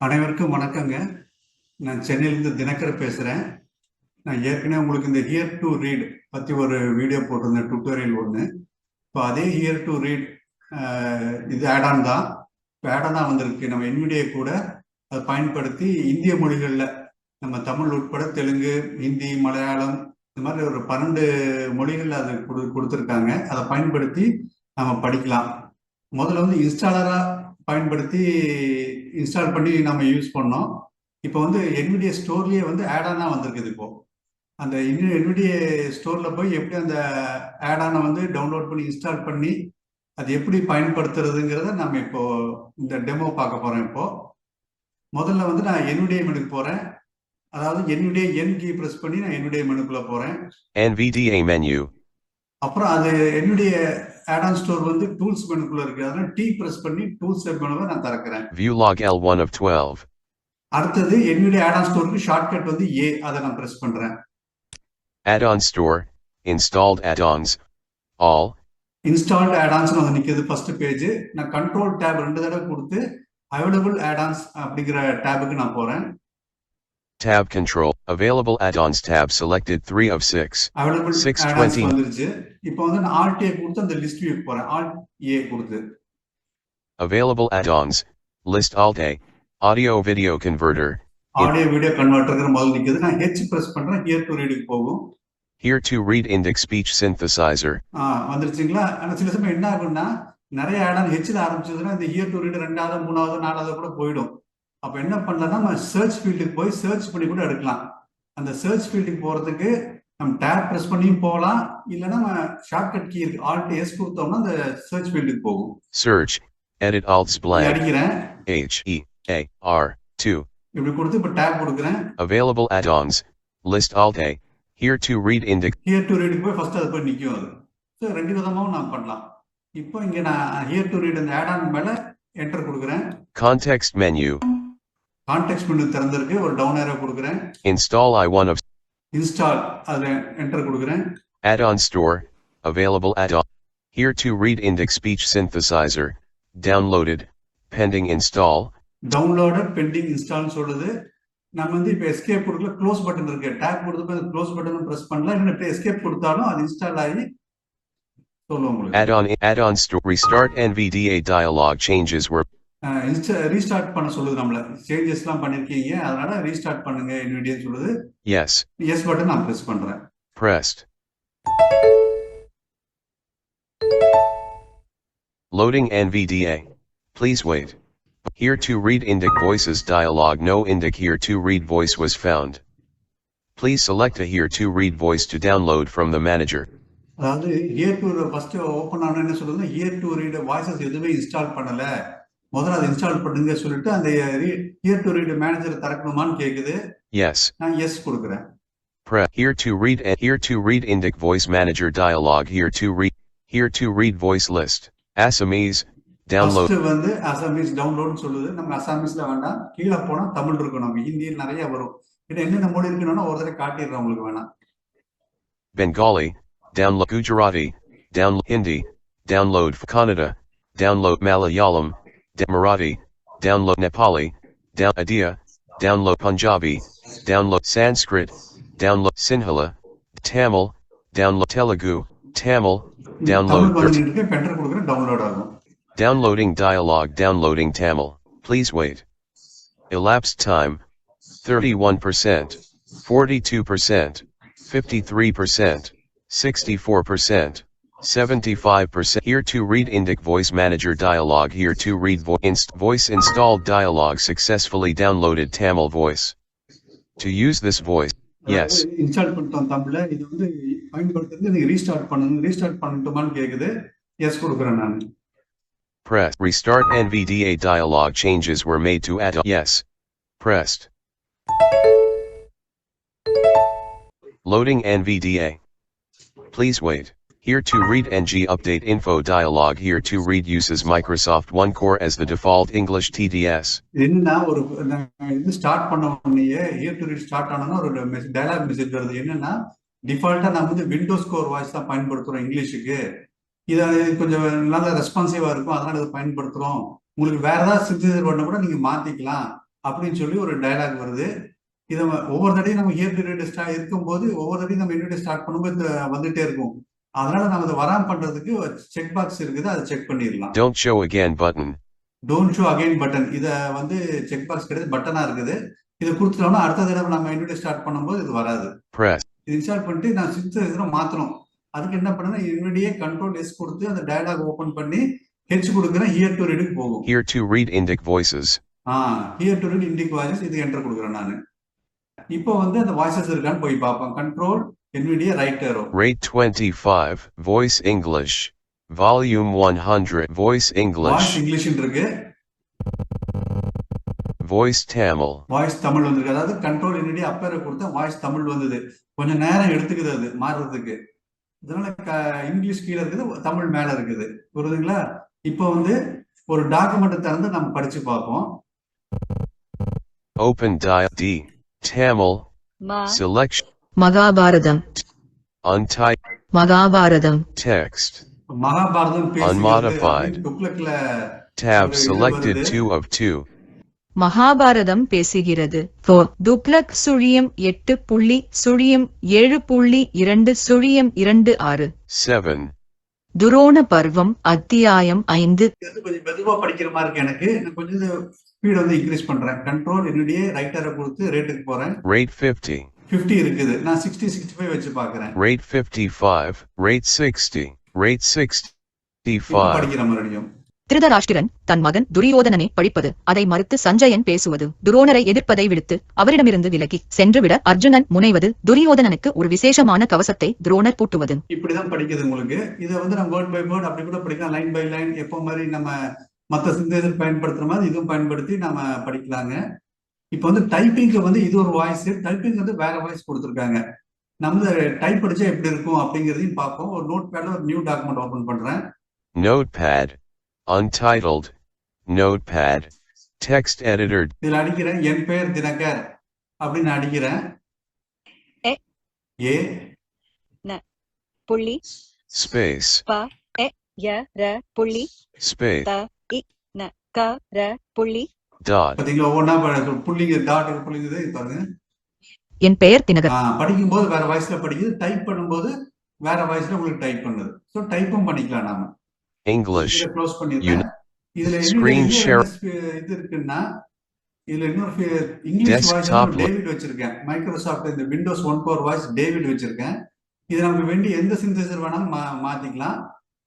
அனைவருக்கும் வணக்கங்க. நான் சென்னையிலேருந்து தினகர் பேசுகிறேன். நான் ஏற்கனவே உங்களுக்கு இந்த ஹியர் டு ரீட் பற்றி ஒரு வீடியோ போட்டிருந்தேன், டுட்டோரியல் ஒன்று. இப்போ அதே ஹியர் டு ரீட் இது ஆடான் தான். இப்போ ஆடானாக வந்திருக்கு. நம்ம NVDA கூட அதை பயன்படுத்தி இந்திய மொழிகளில் நம்ம தமிழ் உட்பட தெலுங்கு, ஹிந்தி, மலையாளம் இந்த மாதிரி ஒரு 12 மொழிகளில் அது கொடுத்துருக்காங்க. அதை பயன்படுத்தி நம்ம படிக்கலாம். முதல்ல வந்து இன்ஸ்டாலராக பயன்படுத்தி இன்ஸ்டால் பண்ணி நம்ம யூஸ் பண்ணோம். இப்போ வந்து NVDA ஸ்டோர்லேயே வந்து ஆடானா வந்திருக்குது. இப்போ அந்த NVDA ஸ்டோரில் போய் எப்படி அந்த ஆடானை வந்து டவுன்லோட் பண்ணி இன்ஸ்டால் பண்ணி அது எப்படி பயன்படுத்துறதுங்கிறத நம்ம இப்போ இந்த டெமோ பார்க்க போகிறோம். இப்போ முதல்ல வந்து நான் NVDA மெனுக்கு போகிறேன். அதாவது NVDA N கீ ப்ரெஸ் பண்ணி நான் NVDA மெனுக்குள்ள போகிறேன். NVDA menu. அப்புறம் அது NVDA ஆடான் ஸ்டோர் வந்து டூல்ஸ் மெனுக்குள்ள இருக்கு. அதனால T ப்ரெஸ் பண்ணி டூல்ஸ் மெனுவை நான் திறக்கிறேன். Viewlog L1 of 12. அடுத்தது NVDA ஆடான் ஸ்டோருக்கு ஷார்ட்கட் வந்து A, அதை நான் பிரஸ் பண்றேன். Add-on store, installed add-ons, all. Installed add-ons வந்து நிக்குது ஃபர்ஸ்ட் பேஜ். நான் கண்ட்ரோல் டேப் 2 தடவை கொடுத்து அவைலபிள் add-ons அப்படிங்கிற டேபுக்கு நான் போறேன். Tab control, available add-ons tab selected 3 of 6. Available 620 வந்துருச்சு. இப்போ வந்து நான் Alt A கொடுத்து அந்த லிஸ்ட் வியூ போறேன். Alt A கொடுத்து available add-ons, list Alt A, audio video converter. Audio video கன்வெர்ட்டர்ங்கிற முதல்ல நிக்குது. நான் H பிரஸ் பண்றேன். ஹியர் டு ரீடுக்கு போகும். Here to read index speech synthesizer. வந்துருச்சுங்களா? ஆனா சில சமயம் என்ன ஆகும்னா நிறைய ஆடான் ஹெச்ல ஆரம்பிச்சதுன்னா இந்த ஹியர் டு ரீட் 2வது 3வது 4வது கூட போயிடும். அப்ப என்ன பண்ணலாம், நம்ம சர்ச் ஃபீல்டுக்கு போய் சர்ச் பண்ணி கூட எடுக்கலாம். அந்த சர்ச் ஃபீல்டுக்கு போறதுக்கு நம்ம டேப் பிரஸ் பண்ணியும் போகலாம், இல்லைன்னா நம்ம ஷார்ட்கட் கீ இருக்கு Alt S கொடுத்தோம்னா அந்த சர்ச் ஃபீல்டுக்கு போகும். Search, edit alt blank. அடிக்கிறேன். HEAR2. இப்படி கொடுத்து இப்ப டேப் கொடுக்குறேன். Available add-ons, list Alt A, here to read index. Here to ரீடுக்கு போய் ஃபர்ஸ்ட் அது போய் நிக்கும் அது. ஸோ 2 விதமாவும் நான் பண்ணலாம். இப்போ இங்க நான் ஹியர் டு ரீட் அந்த ஆட் ஆன் மேல என்டர் கொடுக்குறேன். Context menu. கான்டெக்ஸ்ட் மெனு திறந்திருக்கு. ஒரு டவுன் ஏரோ கொடுக்குறேன். Install I1 of. இன்ஸ்டால் அதுல என்டர் கொடுக்குறேன். Add-on store, available add-on. Here to read index speech synthesizer, downloaded, pending install. Downloaded pending இன்ஸ்டால்னு சொல்லுது. நம்ம வந்து இப்போ எஸ்கேப் கொடுக்கல, க்ளோஸ் பட்டன் இருக்கு. டேப் கொடுத்து அந்த க்ளோஸ் பட்டனும் பிரஸ் பண்ணலாம். இன்னும் எஸ்கேப் கொடுத்தாலும் அது இன்ஸ்டால் ஆகி சொல்லுவோம் உங்களுக்கு. Add-on store restart NVDA dialog changes were. Restart பண்ண சொல்லுது. நம்மள சேஞ்சஸ்லாம் பண்ணிருக்கீங்க, அதனால ரீஸ்டார்ட் பண்ணுங்க NVDA சொல்லுது. Yes. எஸ் பட்டன் நான் பிரஸ் பண்றேன். Pressed. Loading NVDA. Please wait. Here to read indic voices dialog. No indic here to read voice was found. Please select a here to read voice to download from the manager. அதாவது here to first open ஆன என்ன சொல்லுதுன்னா here to read voices எதுவுமே install பண்ணல, முதல்ல அதை install பண்ணுங்க சொல்லிட்டு அந்த ஹியர் டு ரீட் மேனேஜர் திறக்கணுமான்னு கேக்குது. Yes. நான் எஸ் கொடுக்குறேன். Here to read indic voice manager dialog. Here to read voice list. Assamese. Download. First வந்து அசாமீஸ் டவுன்லோட் சொல்லுது. நம்ம அசாமீஸ்ல வேண்டாம், கீழே போனா தமிழ் இருக்கும். நம்ம ஹிந்தியில் நிறைய வரும். இது என்னென்ன மொழி இருக்குன்னா ஒரு தடவை காட்டிடுறேன் உங்களுக்கு வேணாம். Bengali, download Gujarati, download Hindi, download Kannada, download Malayalam, Marathi, download Nepali, Adia, download Punjabi, download Sanskrit, download Sinhala, Tamil, download Telugu, Tamil, download. பென்டர் கொடுக்குறேன், டவுன்லோட் ஆகும். Downloading dialog. Downloading Tamil. Please wait. Elapsed time 31%, 42%, 53%, 64%, 75%. Here to read indic voice manager dialog. Here to read voice installed dialog. Successfully downloaded Tamil voice. To use this voice, yes. Install பண்ணிட்டோம் தமிழ்ல. இது வந்து பயன்படுத்துறது நீங்க restart பண்ணுங்க. Restart பண்ணட்டுமான்னு கேக்குது. S கொடுக்குறேன் நான். Press. Restart NVDA dialog. Changes were made to add. Yes. Pressed. Loading NVDA. Please wait. Here to read NG update info dialog. Here to read uses Microsoft OneCore as the default English TDS. என்ன ஒரு இது start பண்ண உடனே here to read start ஆனனா ஒரு dialogue message வருது. என்னன்னா டிஃபால்ட்டா நம்ம வந்து விண்டோஸ் கோர் வாய்ஸ் தான் பயன்படுத்துறோம் இங்கிலீஷுக்கு. இது கொஞ்சம் நல்ல ரெஸ்பான்சிவா இருக்கும், அதனால இதை பயன்படுத்துறோம். உங்களுக்கு வேற ஏதாவது சிந்தனை பண்ண கூட நீங்க மாத்திக்கலாம். அப்படின்னு சொல்லி ஒரு டயலாக் வருது. இதை ஒவ்வொரு தடையும் நம்ம ஹியர் டு ரீட் இருக்கும்போது ஒவ்வொரு தடையும் நம்ம என்னுடைய ஸ்டார்ட் பண்ணும்போது வந்துட்டே இருக்கும். அதனால நம்ம அதை வராம பண்றதுக்கு செக் பாக்ஸ் இருக்குது, அதை செக் பண்ணிடலாம். Don't show again button. Don't show again button, இதை செக் பாக்ஸ் கிடையாது, பட்டனா இருக்குது. இதை கொடுத்துட்டோம்னா அடுத்த தடவை நம்ம என்னுடைய ஸ்டார்ட் பண்ணும்போது இது வராது. Press. இது இன்ஸ்டால் பண்ணிட்டு நான் சின்சரைசரை மாத்தணும். அதுக்கு என்ன பண்ணேன்னா என்னுடைய கண்ட்ரோல் எஸ் கொடுத்து அந்த டயலாக் ஓபன் பண்ணி ஹெச் கொடுக்குறேன், ஹியர் டு ரீடுக்கு போகும். Here to read Indic voices. Here to read இண்டிக் voices, இது என்டர் கொடுக்குறேன் நான். இப்போ அந்த வாய்ஸஸ் இருக்கான்னு போய் பார்ப்பேன். Control NVDA right aero. Rate 25 voice English. Volume 100 voice English. Voice English இருக்கு, Voice Tamil. வாய்ஸ் தமிழ் வந்திருக்கு. அதாவது கண்ட்ரோல் NVDA அப் ஏரோ கொடுத்தா வாய்ஸ் தமிழ் வந்தது. கொஞ்சம் நேரம் எடுத்துக்குது அது மாறுறதுக்கு. இதனால இங்கிலீஷ் கீழே இருக்குது, தமிழ் மேல இருக்குது. புரியுதுங்களா? இப்போ ஒரு டாக்குமெண்ட் திறந்து நம்ம படிச்சு பார்ப்போம். Open D. Tamil. Selection. Mahabharatam. Untyped. Mahabharatam. Text. Mahabharatam Unmodified. புக்லெட்ல Tab selected 2 of 2. Mahabharatam பேசுகிறது. துக்ளக் சுழியம் 8.0.7.2/26. 7. துரோண பர்வம் அத்தியாயம் 5. கொஞ்சம் மெதுவா படிக்கிற மாதிரி இருக்கு எனக்கு. கொஞ்சம் ஸ்பீட் இன்க்ரீஸ் பண்றேன். கண்ட்ரோல் என்னுடைய ரைட் ஏரோ கொடுத்து ரேட்டுக்கு போறேன். Rate 50. 50 இருக்குது. நான் 60-65 வச்சு பாக்குறேன். Rate 55. Rate 60. Rate 65. படிக்கிற மறுபடியும். திருதராஷ்டிரன் தன் மகன் துரியோதனனை படிப்பது, அதை மறுத்து சஞ்சயன் பேசுவது, துரோணரை எதிர்ப்பதை விடுத்து அவரிடமிருந்து விலகி சென்றுவிட அர்ஜுனன் முனைவது, துரியோதனனுக்கு ஒரு விசேஷமான கவசத்தை துரோணர் பூட்டுவது. இப்படிதான் படிக்குது உங்களுக்கு. இதை நம்ம வேர்ட் பை வேர்ட் அப்படி கூட படிக்கலாம், லைன் பை லைன். எப்போ மாதிரி நம்ம மற்ற சிந்தேசர் பயன்படுத்துற மாதிரி இதுவும் பயன்படுத்தி நம்ம படிக்கலாங்க. இப்போ டைப்பிங்க்கு இது ஒரு வாய்ஸ், டைப்பிங் வேற வாய்ஸ் கொடுத்துருக்காங்க. நம்ம டைப் படிச்சா எப்படி இருக்கும் அப்படிங்கிறதையும் பார்ப்போம். ஒரு நோட் பேட்ல ஒரு நியூ டாக்குமெண்ட் ஓபன் பண்றேன். Notepad. Untitled. Notepad. Text editor. இதில் அடிக்கிறேன், என் பெயர் தினகர் அப்படின்னு அடிக்கிறேன். ஏ புள்ளி space புள்ளி space புள்ளி dot. பாத்தீங்களா, ஒவ்வொன்னா புள்ளிங்க டாட் புள்ளிங்குது பாருங்க. என் பெயர் தினகர். படிக்கும்போது வேற வாய்ஸ்ல படிக்குது, டைப் பண்ணும்போது வேற வாய்ஸ்ல உங்களுக்கு டைப் பண்ணுது. ஸோ டைப்பும் பண்ணிக்கலாம் நாம. English. க்ளோஸ் பண்ணிருக்கேன். இதுல Screen share. இது இருக்குன்னா இதுல இன்னொரு இங்கிலீஷ் வாய்ஸ் டேவிட் வச்சிருக்கேன். மைக்ரோசாஃப்ட் இந்த விண்டோஸ் 1 Core வாய்ஸ் டேவிட் வச்சிருக்கேன். இது நமக்கு வேண்டிய எந்த சிந்தசைசர் வேணாலும் மாத்திக்கலாம்.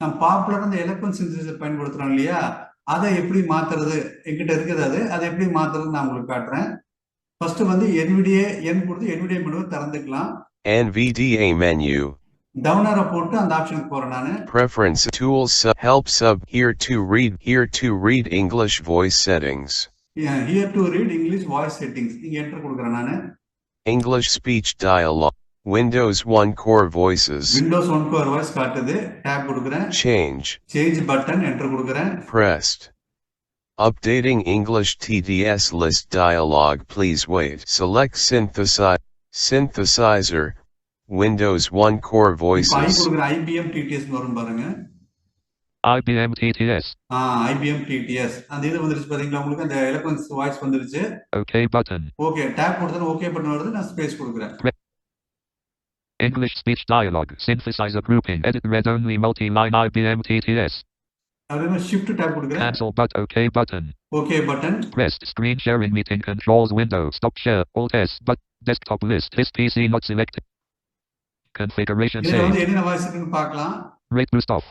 நம்ம பாப்புலர் அந்த எலக்ட்ரான் சிந்தசைசர் பயன்படுத்துறோம் இல்லையா, அதை எப்படி மாத்துறது என்கிட்ட இருக்குது. அதை எப்படி மாத்துறது நான் உங்களுக்கு காட்டுறேன். ஃபர்ஸ்ட் NVDA என் கொடுத்து NVDA மெனுவை திறந்துக்கலாம். NVDA menu. டவுன் ஆரோ போட்டு அந்த ஆப்ஷனுக்கு போறேன் நானு. Preference tools help sub here to read English voice settings. Here to read English voice settings. இங்க என்டர் கொடுக்கறேன் நானு. English speech dialogue. Windows 1 Core voices. Windows 1 Core voice காட்டுது. tab கொடுக்கறேன். Change பட்டன் என்டர் கொடுக்கறேன். Pressed. Updating English TDS list dialog. Please wait. Select synthesizer. Windows 1 Core voices. IBM TTS வரும் பாருங்க. IBM TTS. IBM TTS. அந்த இது வந்துருச்சு பாத்தீங்களா, உங்களுக்கு அந்த எலக்ட்ரானிக்ஸ் வாய்ஸ் வந்துருச்சு. Okay button. ஓகே tab கொடுத்தா ஓகே பட்டன் வருது. நான் ஸ்பேஸ் கொடுக்கறேன். English speech dialogue. Synthesizer grouping. Edit read only multi-line IBM TTS. அப்படியே shift tab கொடுக்கறேன். Cancel but okay button. Okay button. Pressed screen sharing meeting controls window. Stop share. Alt S but desktop list. This PC not selected. Configuration இதுல save. என்ன voice இருக்குன்னு பார்க்கலாம். Rate boost off.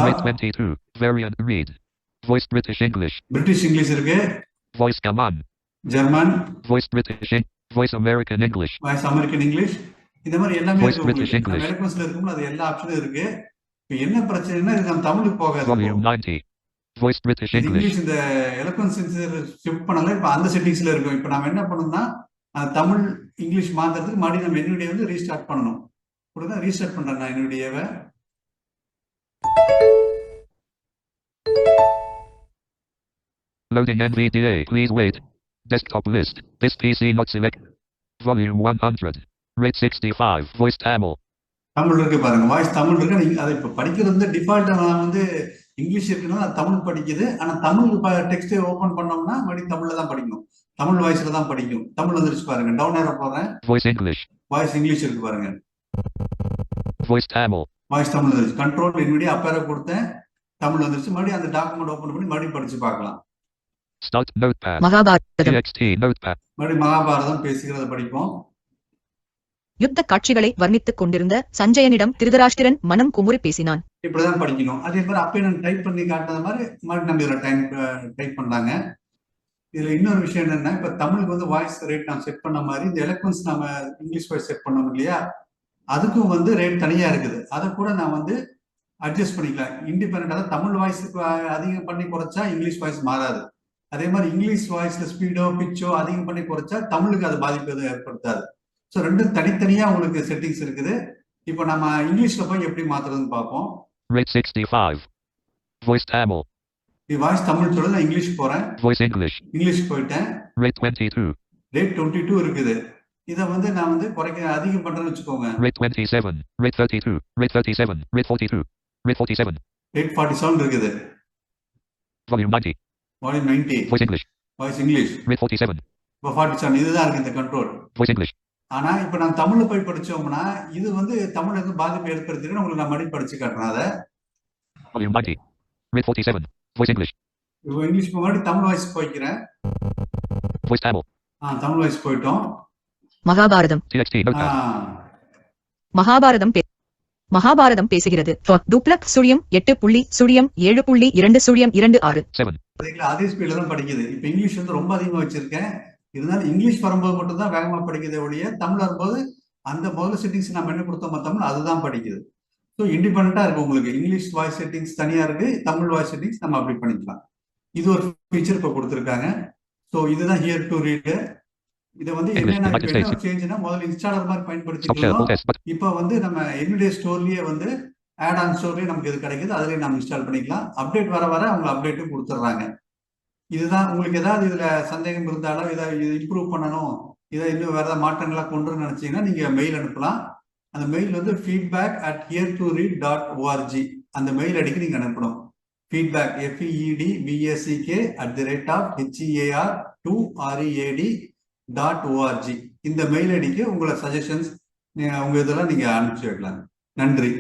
Rate 22. Variant read. Voice British English. British English இருக்கு. Voice German. German. Voice British. Voice American English. Voice American English. இந்த மாதிரி எல்லாமே Voice British English. எலக்ட்ரானிக்ஸ்ல இருக்கும்போது அது எல்லா ஆப்ஷனும் இருக்கு. இப்போ என்ன பிரச்சனைனா இது நம்ம தமிழுக்கு போகாது. Volume 90. Voice British English. English இந்த எலக்ட்ரானிக்ஸ் ஷிஃப்ட் பண்ணல. இப்போ அந்த செட்டிங்ஸ்ல இருக்கும். இப்போ நாம என்ன பண்ணணும்னா தமிழ் இங்கிலீஷ் மாத்துறதுக்கு மறுபடியும் நம்ம NVDA ரீஸ்டார்ட் பண்ணணும். உடனே ரீஸ்டார்ட் பண்றேன் நான் NVDA-வை. Loading NVDA. Please wait. Desktop list. This PC not select. Volume 100. Rate 65. Voice Tamil. Tamil இருக்கு பாருங்க. வாய்ஸ் தமிழ் இருக்கு. அதை இப்போ படிக்கிறது டிஃபால்ட்டா நான் இங்கிலீஷ் இருக்குன்னா அது தமிழ் படிக்குது. ஆனா தமிழ் டெக்ஸ்ட் ஓபன் பண்ணோம்னா மறுபடியும் தமிழ்ல தான் படிக்கணும். தமிழ் வாய்ஸ்ல தான் படிக்கும். தமிழ் வந்துருச்சு பாருங்க. டவுன் ஏற போறேன். Voice English. வாய்ஸ் இங்கிலீஷ் இருக்கு பாருங்க. Voice Tamil. வாய்ஸ் தமிழ் வந்துருச்சு. கண்ட்ரோல் இன்விடியா அப்பேர கொடுத்தேன். தமிழ் வந்துருச்சு. மறுபடியும் அந்த டாக்குமெண்ட் ஓபன் பண்ணி மறுபடியும் படிச்சு பார்க்கலாம். Start Notepad. Mahabharatam TXT Notepad. மறுபடியும் மகாபாரதம் பேசுகிறத படிப்போம். யுத்த காட்சிகளை வர்ணித்துக் கொண்டிருந்த சஞ்சயனிடம் திருதராஷ்டிரன் மனம் குமுறி பேசினான். இப்படிதான் படிக்கணும். அதே மாதிரி அப்பயே நான் டைப் பண்ணி காட்டுறது மாதிரி மறுபடியும் நம்ம இதுல டைப் பண்ணாங்க. இதுல இன்னொரு விஷயம் என்னன்னா, இப்ப தமிழுக்கு வந்து வாய்ஸ் ரேட் நான் செட் பண்ண மாதிரி இந்த எலக்வன்ஸ் நம்ம இங்கிலீஷ் வாய்ஸ் செட் பண்ணோம் இல்லையா, அதுக்கும் வந்து ரேட் தனியா இருக்குது. அதை கூட நான் வந்து அட்ஜஸ்ட் பண்ணிக்கலாம் இண்டிபெண்டா. தமிழ் வாய்ஸுக்கு அதிகம் பண்ணி குறைச்சா இங்கிலீஷ் வாய்ஸ் மாறாது. அதே மாதிரி இங்கிலீஷ் வாய்ஸ்ல ஸ்பீடோ பிச்சோ அதிகம் பண்ணி குறைச்சா தமிழுக்கு அது பாதிப்பு எதுவும் ஏற்படுத்தாது. ஸோ ரெண்டும் தனித்தனியா உங்களுக்கு செட்டிங்ஸ் இருக்குது. இப்போ நம்ம இங்கிலீஷ்ல போய் எப்படி மாத்துறதுன்னு பார்ப்போம். Rate 65. Voice Tamil. இது வாய்ஸ் தமிழ் சொல்லுது, நான் இங்கிலீஷ் போறேன். Voice English. இங்கிலீஷ் போயிட்டேன். Rate 22. ரேட் 22 இருக்குது. இதை வந்து நான் வந்து அதிகம் பண்றேன்னு வச்சுக்கோங்க. Rate 27. Rate 32. Rate 37. Rate 42. Rate 47. Rate 47 இருக்குது. Volume 90. Volume 90. Voice English. Voice English. Rate 47. இப்போ 47 இதுதான் இருக்கு இந்த கண்ட்ரோல். Voice English. ஆனா இப்ப நான் தமிழ்ல போய் படிச்சோம்னா இது வந்து தமிழுக்கு பாதிப்பு ஏற்படுத்திட்டு உங்களுக்கு நான் மறுபடியும் படிச்சு காட்டுறேன். அதை Volume 90. Rate 47. Voice English. இப்போ இங்கிலீஷ் முன்னாடி தமிழ் வாய்ஸ் போய்க்கிறேன். Voice Tamil. தமிழ் வாய்ஸ் போயிட்டோம். மகாபாரதம். TXT Notepad. மகாபாரதம் பேசுகிறது. டூப்ளக் சுழியம் 8.0.7.2.26. 7. அதே ஸ்பீட்ல தான் படிக்குது. இப்ப இங்கிலீஷ் வந்து ரொம்ப அதிகமா வச்சிருக்கேன். இருந்தாலும் இங்கிலீஷ் வரும்போது மட்டும் தான் வேகமா படிக்கிறதே ஒழிய தமிழ் வரும்போது அந்த முதல் செட்டிங்ஸ் நம்ம என்ன கொடுத்தோமோ தமிழ் அதுதான் படிக்குது. ஸோ இண்டிபெண்டா இருக்கு உங்களுக்கு. இங்கிலீஷ் வாய்ஸ் செட்டிங்ஸ் தனியா இருக்கு, தமிழ் வாய்ஸ் செட்டிங்ஸ் நம்ம அப்படி பண்ணிக்கலாம். இது ஒரு ஃபீச்சர் இப்போ கொடுத்துருக்காங்க. ஸோ இதுதான் ஹியர் டு ரீட். இதை வந்து என்னென்ன சேஞ்சுனா முதல்ல இன்ஸ்டாலர் மாதிரி பயன்படுத்திக்கலாம். இப்போ வந்து நம்ம எவ்ரிடே ஸ்டோர்லயே வந்து ஆட் ஆன் ஸ்டோர்லயே நமக்கு இது கிடைக்குது. அதுலயே நம்ம இன்ஸ்டால் பண்ணிக்கலாம். அப்டேட் வர அவங்க அப்டேட்டும் கொடுத்துட்றாங்க. இதுதான் உங்களுக்கு ஏதாவது இதுல சந்தேகம் இருந்தாலும் இதை இம்ப்ரூவ் பண்ணணும், இதை இன்னும் வேற ஏதாவது மாற்றங்களா கொண்டு நினைச்சீங்கன்னா நீங்க மெயில் அனுப்பலாம். அந்த மெயில் வந்து feedback@here2read.org அந்த மெயில் ஐடிக்கு நீங்க அனுப்பணும். feedback feedback@hear2read.org இந்த மெயில் ஐடிக்கு உங்களை சஜஷன்ஸ் உங்க இதெல்லாம் நீங்க அனுப்பிச்சு வைக்கலாம். நன்றி.